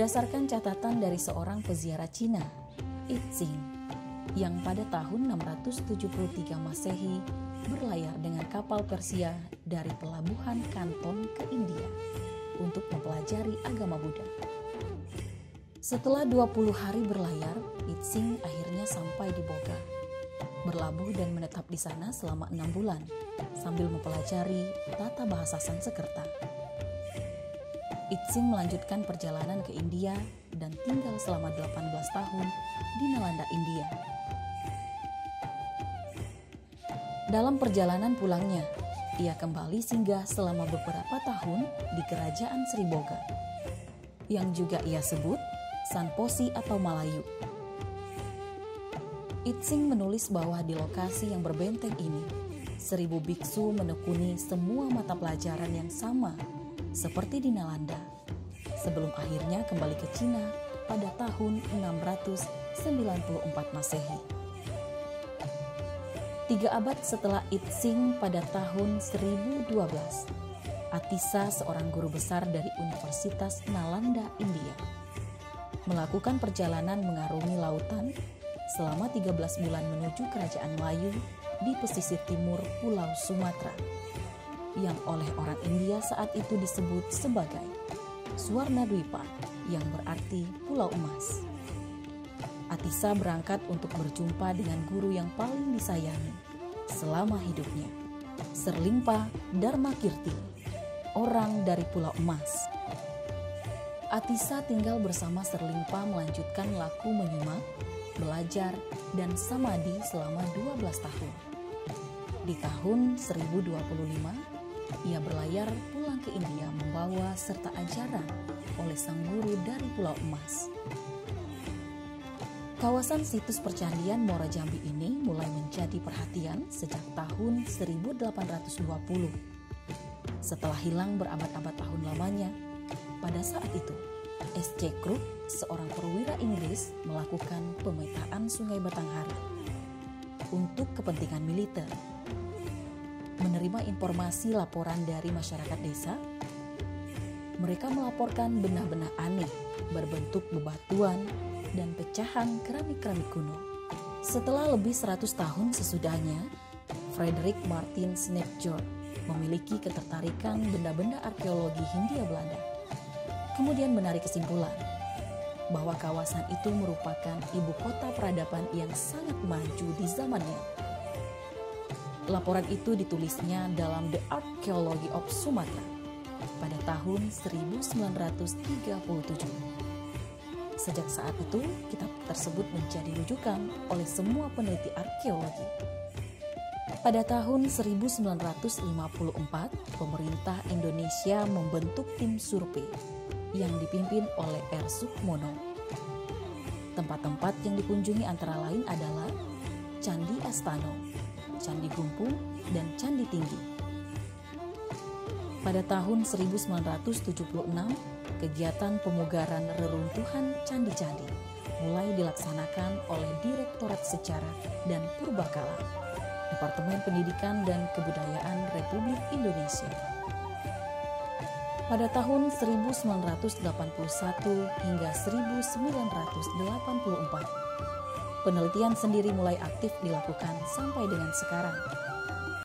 Berdasarkan catatan dari seorang peziarah Cina, Yixing, yang pada tahun 673 Masehi berlayar dengan kapal Persia dari pelabuhan Kanton ke India untuk mempelajari agama Buddha. Setelah 20 hari berlayar, Yixing akhirnya sampai di Boga, berlabuh dan menetap di sana selama 6 bulan sambil mempelajari tata bahasa Sanskerta. Yixing melanjutkan perjalanan ke India dan tinggal selama 18 tahun di Nalanda, India. Dalam perjalanan pulangnya, ia kembali singgah selama beberapa tahun di Kerajaan Sri Boga, yang juga ia sebut Sanposi atau Malayu. Yixing menulis bahwa di lokasi yang berbenteng ini, 1000 biksu menekuni semua mata pelajaran yang sama seperti di Nalanda, sebelum akhirnya kembali ke Cina pada tahun 694 Masehi. 3 abad setelah Yixing pada tahun 1012, Atisa, seorang guru besar dari Universitas Nalanda, India, melakukan perjalanan mengarungi lautan selama 13 bulan menuju Kerajaan Melayu di pesisir timur Pulau Sumatera, yang oleh orang India saat itu disebut sebagai Swarnadwipa, yang berarti Pulau Emas. Atisa berangkat untuk berjumpa dengan guru yang paling disayangi selama hidupnya, Serlimpa Dharmakirti, orang dari Pulau Emas. Atisa tinggal bersama Serlimpa melanjutkan laku menyimak, belajar, dan samadhi selama 12 tahun. Di tahun 1025, ia berlayar pulang ke India membawa serta ajaran oleh sang guru dari Pulau Emas. Kawasan situs percandian Muara Jambi ini mulai menjadi perhatian sejak tahun 1820. Setelah hilang berabad-abad tahun lamanya, pada saat itu S.C. Crook, seorang perwira Inggris, melakukan pemetaan Sungai Batanghari untuk kepentingan militer. Menerima informasi laporan dari masyarakat desa, mereka melaporkan benda-benda aneh berbentuk bebatuan dan pecahan keramik-keramik kuno. Setelah lebih 100 tahun sesudahnya, Frederick Martin Snapjord memiliki ketertarikan benda-benda arkeologi Hindia Belanda. Kemudian menarik kesimpulan bahwa kawasan itu merupakan ibu kota peradaban yang sangat maju di zamannya. Laporan itu ditulisnya dalam The Archaeology of Sumatra pada tahun 1937. Sejak saat itu, kitab tersebut menjadi rujukan oleh semua peneliti arkeologi. Pada tahun 1954, pemerintah Indonesia membentuk tim survei yang dipimpin oleh R. Sukmono. Tempat-tempat yang dikunjungi antara lain adalah Candi Astano, Candi Gumpung, dan Candi Tinggi. Pada tahun 1976, kegiatan pemugaran reruntuhan candi-candi mulai dilaksanakan oleh Direktorat Sejarah dan Purbakala, Departemen Pendidikan dan Kebudayaan Republik Indonesia. Pada tahun 1981 hingga 1984, penelitian sendiri mulai aktif dilakukan sampai dengan sekarang.